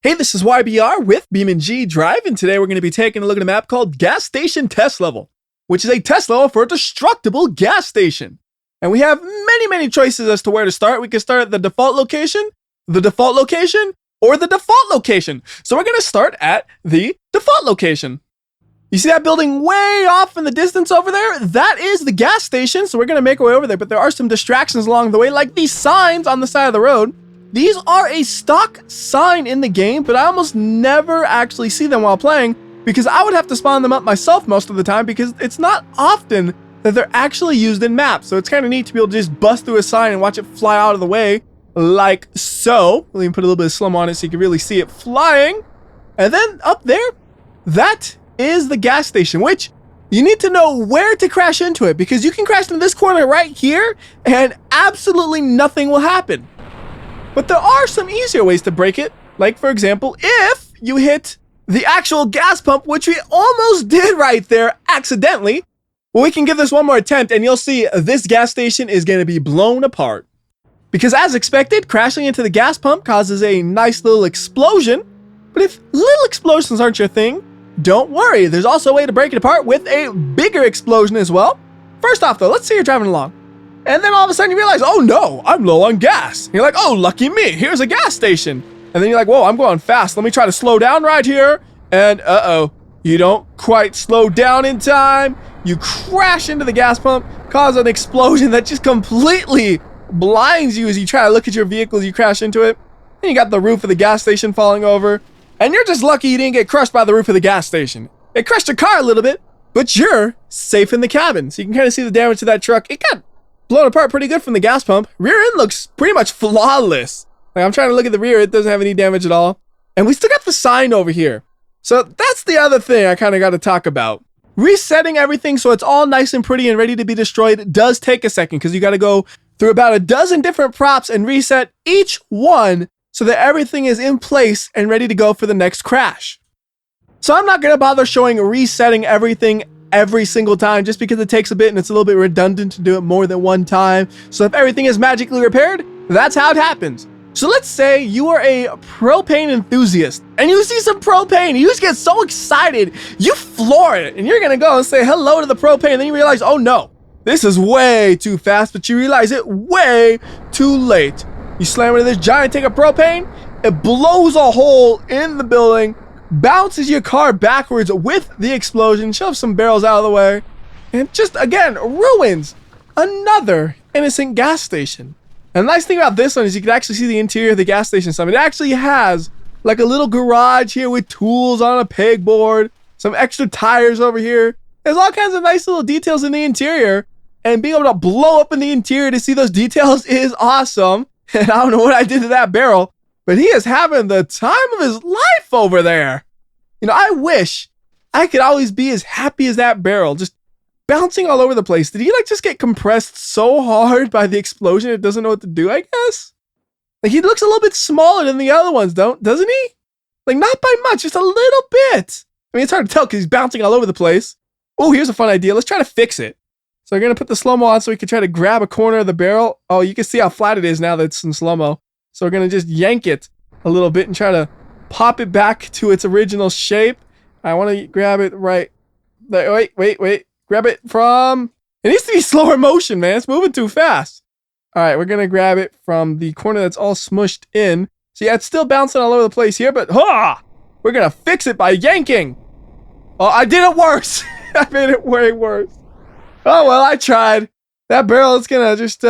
Hey, this is WhyBeAre with BeamNG.drive, and today we're going to be taking a look at a map called Gas Station Test Level, which is a test level for a destructible gas station. And we have many choices as to where to start. We can start at the default location, or the default location. So we're going to start at the default location. You see that building way off in the distance over there? That is the gas station, so we're going to make our way over there, but there are some distractions along the way, like these signs on the side of the road. These are a stock sign in the game, but I almost never actually see them while playing because I would have to spawn them up myself most of the time because it's not often that they're actually used in maps. So it's kind of neat to be able to just bust through a sign and watch it fly out of the way like so. We'll even put a little bit of slow-mo on it so you can really see it flying. And then up there, that is the gas station, which you need to know where to crash into it because you can crash into this corner right here and absolutely nothing will happen. But there are some easier ways to break it. Like, for example, if you hit the actual gas pump, which we almost did right there accidentally, well, we can give this one more attempt and you'll see this gas station is going to be blown apart. Because as expected, crashing into the gas pump causes a nice little explosion. But if little explosions aren't your thing, don't worry. There's also a way to break it apart with a bigger explosion as well. First off, though, let's say you're driving along. And then all of a sudden you realize, oh no, I'm low on gas. You're like, oh, lucky me, here's a gas station. And then you're like, whoa, I'm going fast. Let me try to slow down right here. And uh-oh, you don't quite slow down in time. You crash into the gas pump, cause an explosion that just completely blinds you as you try to look at your vehicle as you crash into it. And you got the roof of the gas station falling over. And you're just lucky you didn't get crushed by the roof of the gas station. It crushed your car a little bit, but you're safe in the cabin. So you can kind of see the damage to that truck. It got blown apart pretty good from the gas pump. Rear end looks pretty much flawless. Like I'm trying to look at the rear, it doesn't have any damage at all. And we still got the sign over here. So that's the other thing I kind of got to talk about. Resetting everything so it's all nice and pretty and ready to be destroyed does take a second because you got to go through about a dozen different props and reset each one so that everything is in place and ready to go for the next crash. So I'm not going to bother showing resetting everything every single time just because it takes a bit and it's a little bit redundant to do it more than one time. So if everything is magically repaired, that's how it happens. So let's say you are a propane enthusiast and you see some propane, you just get so excited, you floor it and you're gonna go and say hello to the propane and then you realize, oh no, this is way too fast, but you realize it way too late. You slam into this giant tank of propane, it blows a hole in the building, bounces your car backwards with the explosion, shoves some barrels out of the way, and just again ruins another innocent gas station. And the nice thing about this one is you can actually see the interior of the gas station. It actually has like a little garage here with tools on a pegboard, some extra tires over here. There's all kinds of nice little details in the interior, and being able to blow up in the interior to see those details is awesome. And I don't know what I did to that barrel, but he is having the time of his life over there. You know, I wish I could always be as happy as that barrel, just bouncing all over the place. Did he like just get compressed so hard by the explosion it doesn't know what to do, I guess? Like he looks a little bit smaller than the other ones, doesn't he? Like not by much, just a little bit. I mean, it's hard to tell because he's bouncing all over the place. Oh, here's a fun idea. Let's try to fix it. So we're going to put the slow-mo on so we can try to grab a corner of the barrel. Oh, you can see how flat it is now that it's in slow-mo. So we're going to just yank it a little bit and try to pop it back to its original shape. I want to grab it right there. Wait. Grab it from... It needs to be slower motion, man. It's moving too fast. All right, we're going to grab it from the corner that's all smushed in. So yeah, it's still bouncing all over the place here, but we're going to fix it by yanking. Oh, I did it worse. I made it way worse. Oh, well, I tried. That barrel is going to just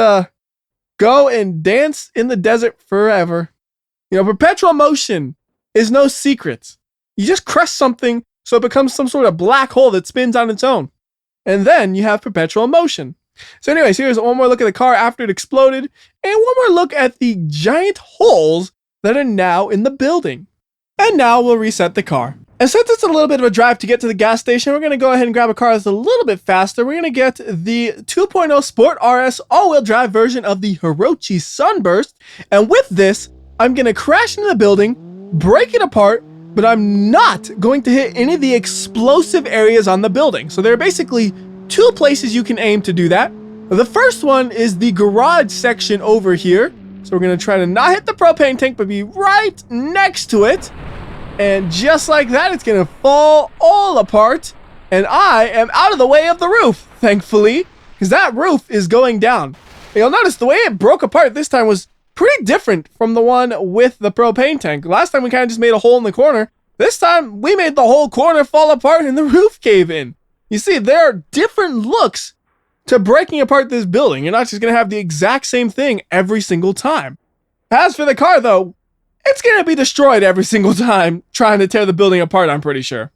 go and dance in the desert forever. You know, perpetual motion is no secret. You just crush something so it becomes some sort of black hole that spins on its own. And then you have perpetual motion. So anyways, here's one more look at the car after it exploded, and one more look at the giant holes that are now in the building. And now we'll reset the car. And since it's a little bit of a drive to get to the gas station, we're going to go ahead and grab a car that's a little bit faster. We're going to get the 2.0 Sport RS all-wheel drive version of the Hirochi Sunburst. And with this, I'm going to crash into the building, break it apart, but I'm not going to hit any of the explosive areas on the building. So there are basically two places you can aim to do that. The first one is the garage section over here, So we're going to try to not hit the propane tank, but be right next to it. And just like that, it's going to fall all apart. And I am out of the way of the roof, thankfully, because that roof is going down. You'll notice the way it broke apart this time was pretty different from the one with the propane tank. Last time we kind of just made a hole in the corner. This time we made the whole corner fall apart and the roof cave in. You see, there are different looks to breaking apart this building. You're not just going to have the exact same thing every single time. As for the car, though, it's going to be destroyed every single time trying to tear the building apart, I'm pretty sure.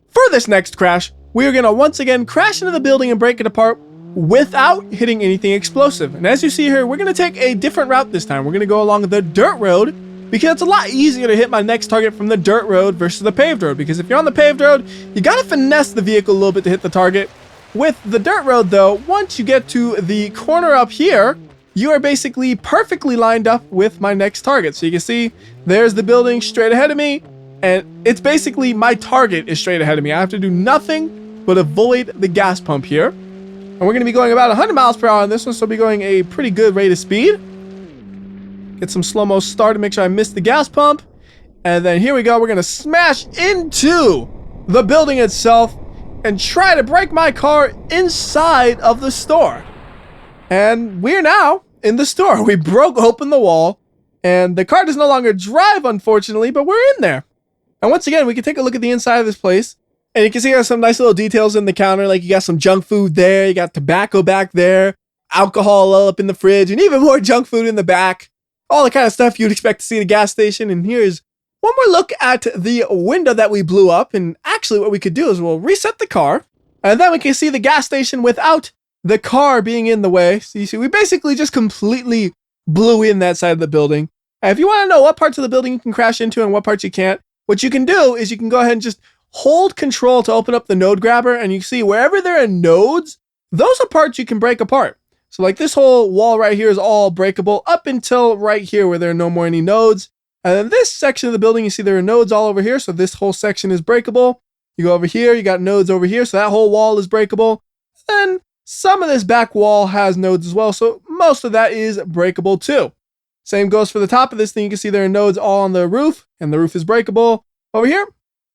For this next crash, we are going to once again crash into the building and break it apart without hitting anything explosive. And as you see here, we're going to take a different route this time. We're going to go along the dirt road because it's a lot easier to hit my next target from the dirt road versus the paved road. Because if you're on the paved road, you got to finesse the vehicle a little bit to hit the target. With the dirt road, though, once you get to the corner up here, you are basically perfectly lined up with my next target. So you can see there's the building straight ahead of me. And it's basically my target is straight ahead of me. I have to do nothing but avoid the gas pump here. And we're going to be going about 100 miles per hour on this one, so we'll be going a pretty good rate of speed. Get some slow-mo start to make sure I miss the gas pump. And then here we go. We're going to smash into the building itself and try to break my car inside of the store. And we're now in the store. We broke open the wall, and the car does no longer drive, unfortunately, but we're in there. And once again, we can take a look at the inside of this place. And you can see there's some nice little details in the counter. Like you got some junk food there. You got tobacco back there. Alcohol all up in the fridge. And even more junk food in the back. All the kind of stuff you'd expect to see at a gas station. And here's one more look at the window that we blew up. And actually what we could do is we'll reset the car. And then we can see the gas station without the car being in the way. So you see, we basically just completely blew in that side of the building. And if you want to know what parts of the building you can crash into and what parts you can't, what you can do is you can go ahead and just hold control to open up the node grabber, and you see wherever there are nodes, those are parts you can break apart. So like this whole wall right here is all breakable up until right here where there are no more any nodes. And then this section of the building, you see there are nodes all over here. So this whole section is breakable. You go over here, you got nodes over here. So that whole wall is breakable. Then some of this back wall has nodes as well. So most of that is breakable too. Same goes for the top of this thing. You can see there are nodes all on the roof, and the roof is breakable. Over here,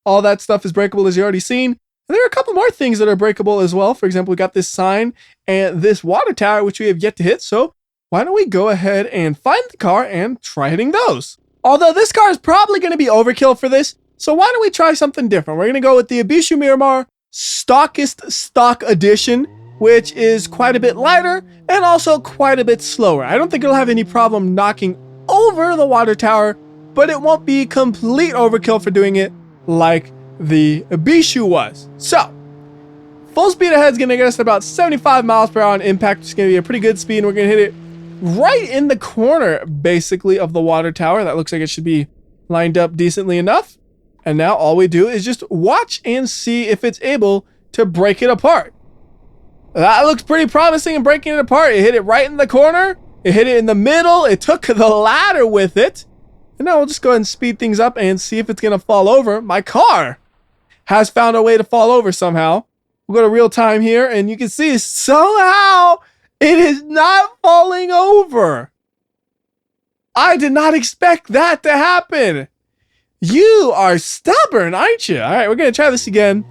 all that stuff is breakable, as you already seen. And there are a couple more things that are breakable as well. For example, we got this sign and this water tower, which we have yet to hit. So why don't we go ahead and find the car and try hitting those? Although this car is probably going to be overkill for this, so why don't we try something different? We're going to go with the Ibishu Miramar Stockist Stock Edition, which is quite a bit lighter and also quite a bit slower. I don't think it'll have any problem knocking over the water tower, but it won't be complete overkill for doing it like the Ibishu was. So, full speed ahead is going to get us about 75 miles per hour on impact, which is going to be a pretty good speed, and we're going to hit it right in the corner, basically, of the water tower. That looks like it should be lined up decently enough. And now all we do is just watch and see if it's able to break it apart. That looks pretty promising in breaking it apart. It hit it right in the corner. It hit it in the middle. It took the ladder with it. And now we'll just go ahead and speed things up and see if it's going to fall over. My car has found a way to fall over somehow. We'll go to real time here, and you can see somehow it is not falling over. I did not expect that to happen. You are stubborn, aren't you? All right, we're going to try this again.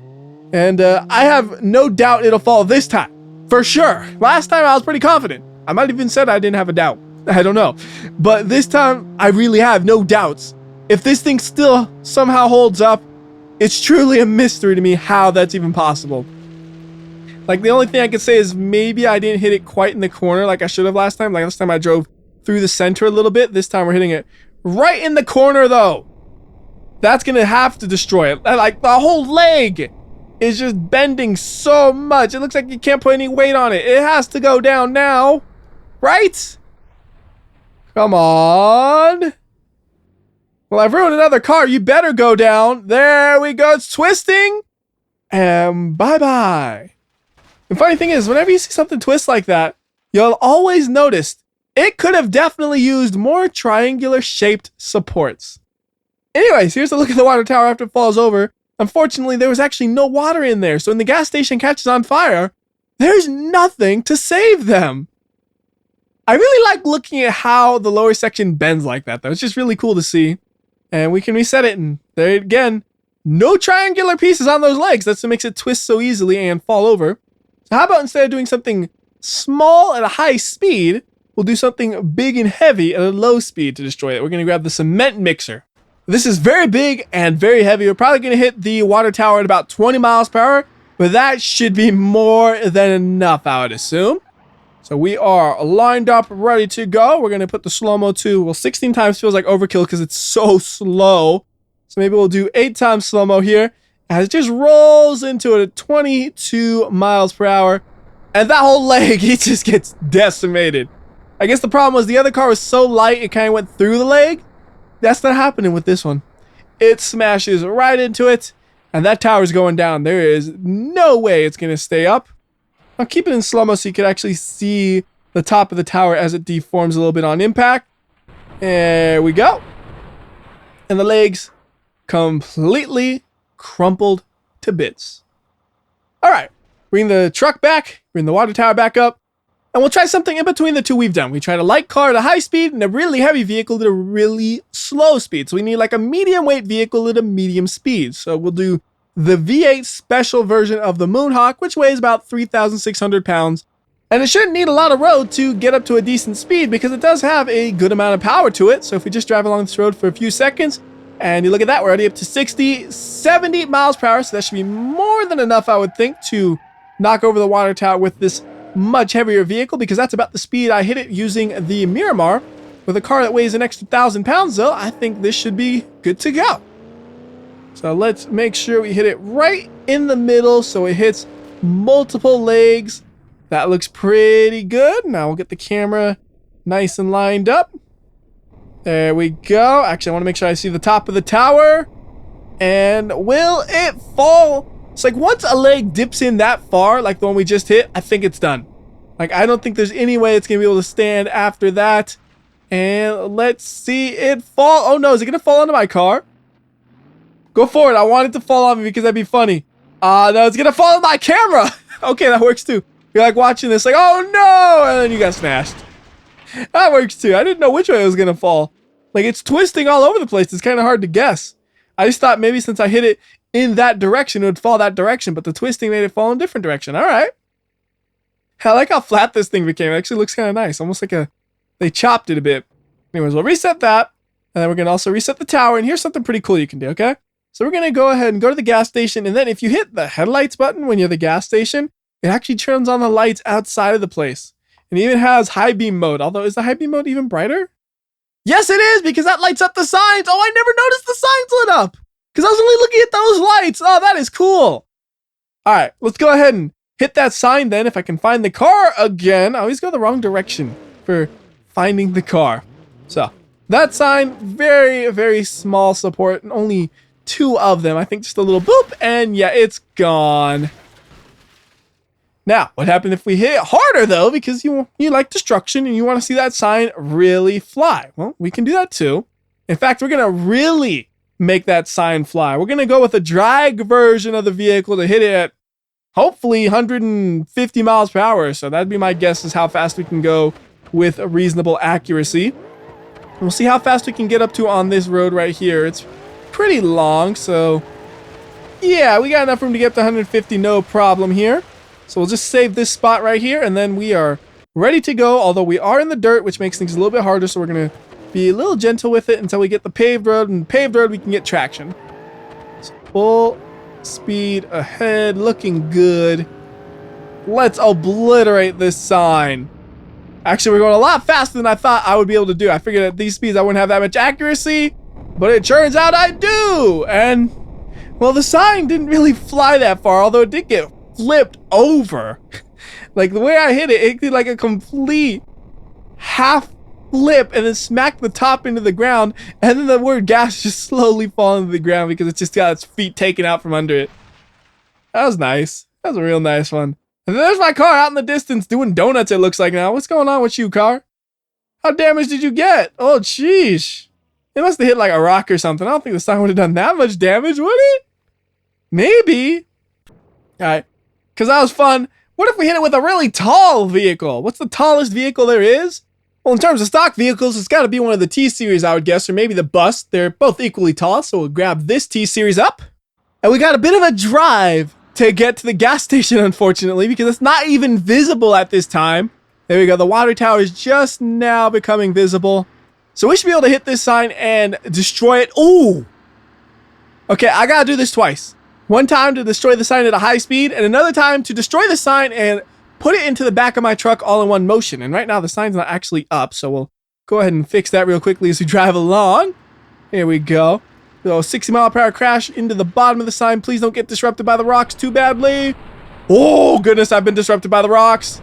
And I have no doubt it'll fall this time. For sure. Last time I was pretty confident. I might have even said I didn't have a doubt. I don't know. But this time I really have no doubts. If this thing still somehow holds up, it's truly a mystery to me how that's even possible. Like the only thing I could say is maybe I didn't hit it quite in the corner like I should have last time. Like last time I drove through the center a little bit. This time we're hitting it right in the corner though. That's going to have to destroy it. Like the whole leg is just bending so much. It looks like you can't put any weight on it. It has to go down now. Right? Come on. Well, I've ruined another car. You better go down. There we go. It's twisting. And bye-bye. The funny thing is, whenever you see something twist like that, you'll always notice it could have definitely used more triangular-shaped supports. Anyways, here's a look at the water tower after it falls over. Unfortunately, there was actually no water in there, so when the gas station catches on fire, there's nothing to save them. I really like looking at how the lower section bends like that, though. It's just really cool to see. And we can reset it, and there again, no triangular pieces on those legs. That's what makes it twist so easily and fall over. So how about instead of doing something small at a high speed, we'll do something big and heavy at a low speed to destroy it. We're going to grab the cement mixer. This is very big and very heavy. We're probably going to hit the water tower at about 20 miles per hour, but that should be more than enough, I would assume. So we are lined up, ready to go. We're going to put the slow-mo to, well, 16 times feels like overkill because it's so slow. So maybe we'll do 8 times slow-mo here. As it just rolls into it at 22 miles per hour. And that whole leg, it just gets decimated. I guess the problem was the other car was so light, it kind of went through the leg. That's not happening with this one. It smashes right into it, and that tower's going down. There is no way it's going to stay up. I'll keep it in slow-mo so you can actually see the top of the tower as it deforms a little bit on impact. There we go. And the legs completely crumpled to bits. All right, bring the truck back, bring the water tower back up, and we'll try something in between the two we've done. We tried a light car at a high speed and a really heavy vehicle at a really slow speed. So we need like a medium weight vehicle at a medium speed. So we'll do the V8 special version of the Moonhawk, which weighs about 3,600 pounds. And it shouldn't need a lot of road to get up to a decent speed because it does have a good amount of power to it. So if we just drive along this road for a few seconds, and you look at that, we're already up to 60, 70 miles per hour. So that should be more than enough, I would think, to knock over the water tower with this much heavier vehicle, because that's about the speed I hit it using the Miramar. With a car that weighs an extra 1,000 pounds, though, I think this should be good to go. So let's make sure we hit it right in the middle so it hits multiple legs. That looks pretty good. Now we'll get the camera nice and lined up. There we go. Actually, I want to make sure I see the top of the tower. And will it fall? It's like once a leg dips in that far, like the one we just hit, I think it's done. Like, I don't think there's any way it's going to be able to stand after that. And let's see it fall. Oh no, is it going to fall onto my car? Go for it. I want it to fall on me because that'd be funny. No, it's going to fall on my camera. Okay, that works too. You're like watching this like, oh no, and then you got smashed. That works too. I didn't know which way it was going to fall. Like, it's twisting all over the place. It's kind of hard to guess. I just thought maybe since I hit it in that direction, it would fall that direction, but the twisting made it fall in a different direction. All right. I like how flat this thing became. It actually looks kind of nice. Almost like they chopped it a bit. Anyways, we'll reset that. And then we're going to also reset the tower. And here's something pretty cool you can do, okay? So we're going to go ahead and go to the gas station. And then if you hit the headlights button when you're at the gas station, it actually turns on the lights outside of the place. And it even has high beam mode. Although, is the high beam mode even brighter? Yes, it is, because that lights up the signs. Oh, I never noticed the signs lit up because I was only looking at those lights. Oh, that is cool. All right, let's go ahead and hit that sign then. If I can find the car again. I always go the wrong direction for finding the car. So that sign, very, very small support, and only 2 of them. I think just a little boop, and yeah, it's gone. Now, what happened if we hit it harder, though, because you like destruction and you want to see that sign really fly? Well, we can do that, too. In fact, we're going to really make that sign fly. We're going to go with a drag version of the vehicle to hit it at, hopefully, 150 miles per hour. So that'd be my guess is how fast we can go with a reasonable accuracy. We'll see how fast we can get up to on this road right here. It's pretty long, so yeah, we got enough room to get up to 150, no problem here. So we'll just save this spot right here, and then we are ready to go, although we are in the dirt, which makes things a little bit harder, so we're going to be a little gentle with it until we get the paved road, and paved road we can get traction. So full speed ahead, looking good. Let's obliterate this sign. Actually, we're going a lot faster than I thought I would be able to do. I figured at these speeds I wouldn't have that much accuracy, but it turns out I do. And, well, the sign didn't really fly that far, although it did get flipped over. Like, the way I hit it, it did like a complete half flip and then smacked the top into the ground, and then the word gas just slowly falling to the ground because it just got its feet taken out from under it. That was nice. That was a real nice one. And then there's my car out in the distance doing donuts, it looks like now. What's going on with you, car? How damaged did you get? Oh, sheesh. It must have hit like a rock or something. I don't think the sign would have done that much damage, would it? Maybe. All right. Because that was fun. What if we hit it with a really tall vehicle? What's the tallest vehicle there is? Well, in terms of stock vehicles, it's got to be one of the T-Series, I would guess, or maybe the bus. They're both equally tall, so we'll grab this T-Series up. And we got a bit of a drive to get to the gas station, unfortunately, because it's not even visible at this time. There we go. The water tower is just now becoming visible. So we should be able to hit this sign and destroy it. Ooh! Okay, I gotta do this twice. One time to destroy the sign at a high speed, and another time to destroy the sign and put it into the back of my truck all in one motion. And right now the sign's not actually up, so we'll go ahead and fix that real quickly as we drive along. Here we go. So 60-mile-per-hour crash into the bottom of the sign. Please don't get disrupted by the rocks too badly. Oh, goodness, I've been disrupted by the rocks.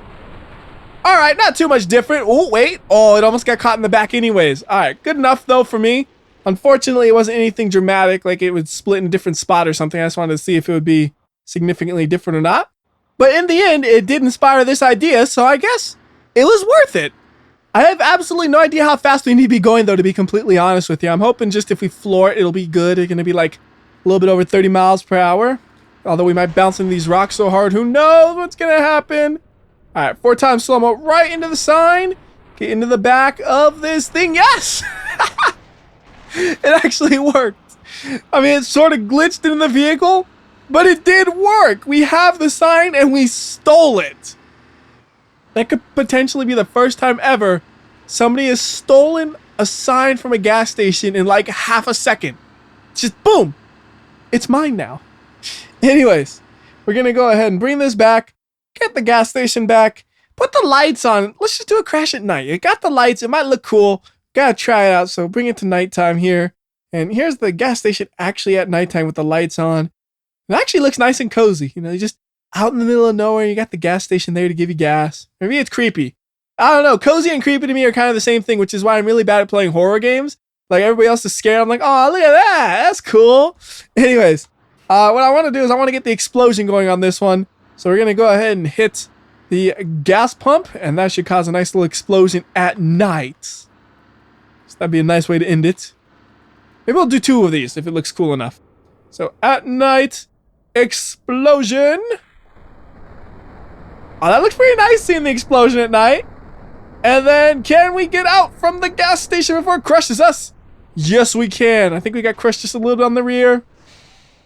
All right, not too much different. Oh, wait. Oh, it almost got caught in the back anyways. All right, good enough, though, for me. Unfortunately, it wasn't anything dramatic, like it would split in a different spot or something. I just wanted to see if it would be significantly different or not. But in the end, it did inspire this idea, so I guess it was worth it. I have absolutely no idea how fast we need to be going, though, to be completely honest with you. I'm hoping just if we floor it, it'll be good. It's going to be like a little bit over 30 miles per hour. Although we might bounce into these rocks so hard, who knows what's going to happen. All right, 4 times slow-mo right into the sign. Get into the back of this thing. Yes! It actually worked. I mean, it sort of glitched in the vehicle, but it did work. We have the sign and we stole it. That could potentially be the first time ever somebody has stolen a sign from a gas station in like half a second. Just boom. It's mine now. Anyways, we're going to go ahead and bring this back. Get the gas station back. Put the lights on. Let's just do a crash at night. It got the lights. It might look cool. Gotta try it out. So bring it to nighttime here. And here's the gas station actually at nighttime with the lights on. It actually looks nice and cozy. You know, you just out in the middle of nowhere. You got the gas station there to give you gas. Maybe it's creepy. I don't know. Cozy and creepy to me are kind of the same thing, which is why I'm really bad at playing horror games. Like everybody else is scared. I'm like, oh, look at that. That's cool. Anyways, what I want to do is I want to get the explosion going on this one. So we're going to go ahead and hit the gas pump, and that should cause a nice little explosion at night. So that'd be a nice way to end it. Maybe we'll do 2 of these if it looks cool enough. So at night, explosion. Oh, that looks pretty nice seeing the explosion at night. And then can we get out from the gas station before it crushes us? Yes, we can. I think we got crushed just a little bit on the rear.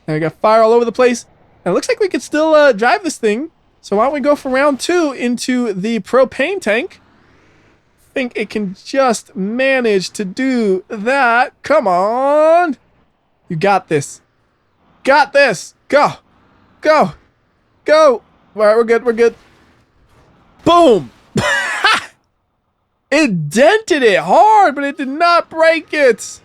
And we got fire all over the place. And it looks like we could still drive this thing. So why don't we go for round 2 into the propane tank? I think it can just manage to do that. Come on. You got this. Got this. Go. Go. Go. All right, we're good. We're good. Boom. It dented it hard, but it did not break it.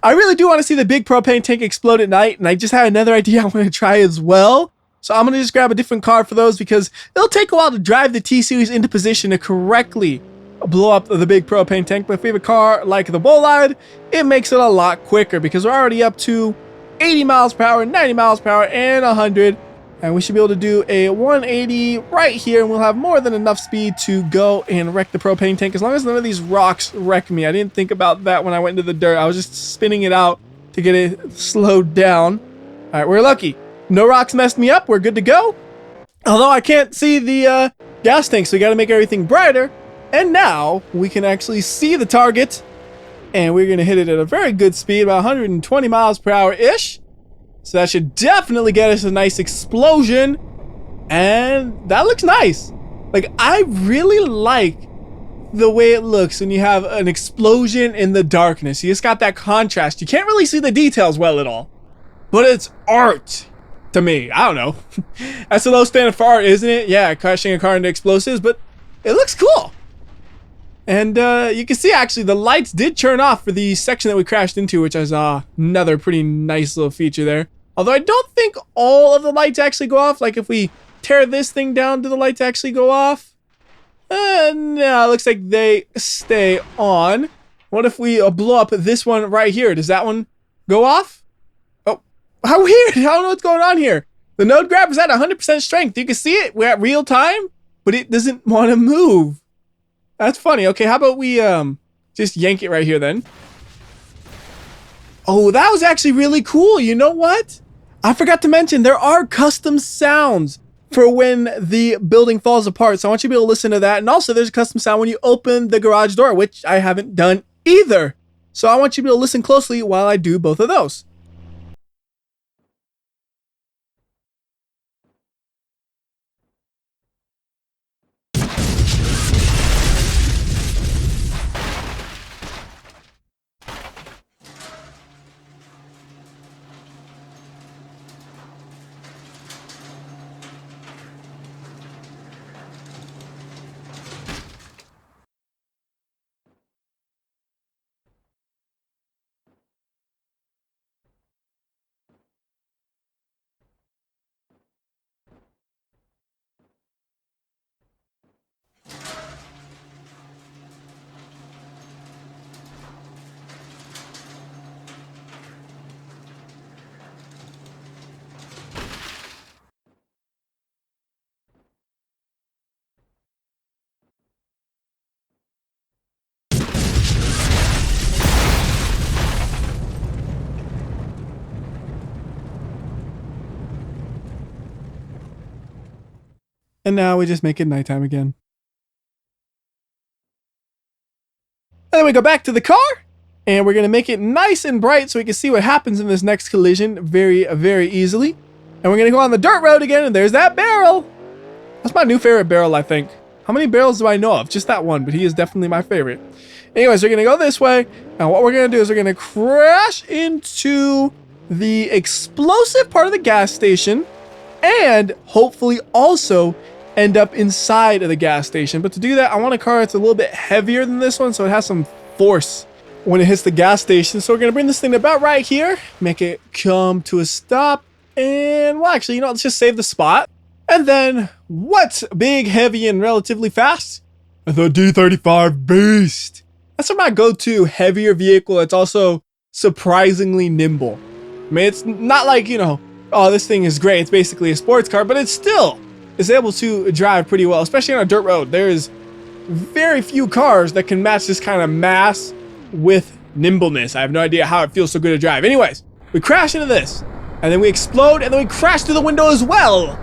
I really do want to see the big propane tank explode at night, and I just had another idea I want to try as well. So I'm going to just grab a different car for those because it'll take a while to drive the T-Series into position to correctly blow up the big propane tank. But if we have a car like the Bolide, it makes it a lot quicker because we're already up to 80 miles per hour, 90 miles per hour, and 100. And we should be able to do a 180 right here, and we'll have more than enough speed to go and wreck the propane tank as long as none of these rocks wreck me. I didn't think about that when I went into the dirt. I was just spinning it out to get it slowed down. All right, we're lucky. No rocks messed me up. We're good to go. Although I can't see the gas tank, so we got to make everything brighter. And now we can actually see the target, and we're going to hit it at a very good speed, about 120 miles per hour-ish. So that should definitely get us a nice explosion. And that looks nice. Like, I really like the way it looks when you have an explosion in the darkness. You just got that contrast. You can't really see the details well at all. But it's art to me. I don't know. That's a low standard for art, isn't it? Yeah, crashing a car into explosives, but it looks cool. And you can see actually the lights did turn off for the section that we crashed into, which is another pretty nice little feature there. Although I don't think all of the lights actually go off. Like if we tear this thing down, do the lights actually go off? No, it looks like they stay on. What if we blow up this one right here? Does that one go off? Oh, how weird. I don't know what's going on here. The node grab is at 100% strength. You can see it. We're at real time, but it doesn't want to move. That's funny. Okay, how about we just yank it right here then? Oh, that was actually really cool. You know what? I forgot to mention there are custom sounds for when the building falls apart. So I want you to be able to listen to that. And also there's a custom sound when you open the garage door, which I haven't done either. So I want you to be able to listen closely while I do both of those. And now we just make it nighttime again. And then we go back to the car, and we're going to make it nice and bright so we can see what happens in this next collision very, very easily. And we're going to go on the dirt road again, and there's that barrel. That's my new favorite barrel, I think. How many barrels do I know of? Just that one, but he is definitely my favorite. Anyways, we're going to go this way, and what we're going to do is we're going to crash into the explosive part of the gas station, and hopefully also end up inside of the gas station. But to do that, I want a car that's a little bit heavier than this one, so it has some force when it hits the gas station. So we're gonna bring this thing about right here, make it come to a stop, and well, actually, you know, let's just save the spot. And then what's big, heavy, and relatively fast? The D35 Beast. That's my go-to heavier vehicle. It's also surprisingly nimble. I mean, it's not like, you know, oh, this thing is great, it's basically a sports car, but it's still is able to drive pretty well, especially on a dirt road. There's very few cars that can match this kind of mass with nimbleness. I have no idea how it feels so good to drive. Anyways, we crash into this, and then we explode, and then we crash through the window as well.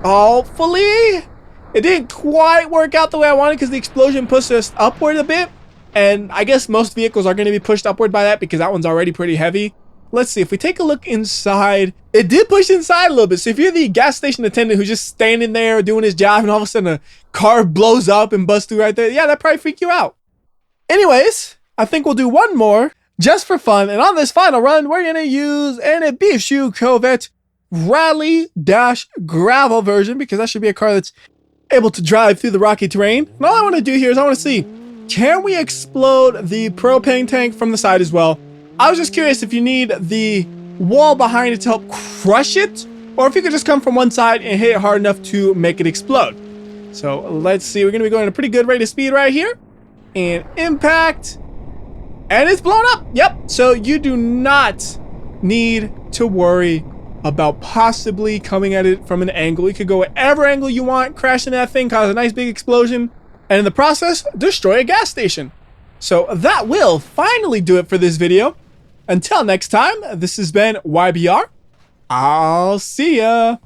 Hopefully, it didn't quite work out the way I wanted because the explosion pushed us upward a bit, and I guess most vehicles are going to be pushed upward by that because that one's already pretty heavy. Let's see, if we take a look inside, it did push inside a little bit. So if you're the gas station attendant who's just standing there doing his job and all of a sudden a car blows up and busts through right there, yeah, that probably freak you out. Anyways, I think we'll do one more just for fun. And on this final run, we're going to use a BeamNG Corvette Rally-Gravel version because that should be a car that's able to drive through the rocky terrain. And all I want to do here is I want to see, can we explode the propane tank from the side as well? I was just curious if you need the wall behind it to help crush it, or if you could just come from one side and hit it hard enough to make it explode. So let's see, we're going to be going at a pretty good rate of speed right here. And impact. And it's blown up. Yep. So you do not need to worry about possibly coming at it from an angle. You could go whatever angle you want, crash into that thing, cause a nice big explosion, and in the process, destroy a gas station. So that will finally do it for this video. Until next time, this has been WhyBeAre. I'll see ya.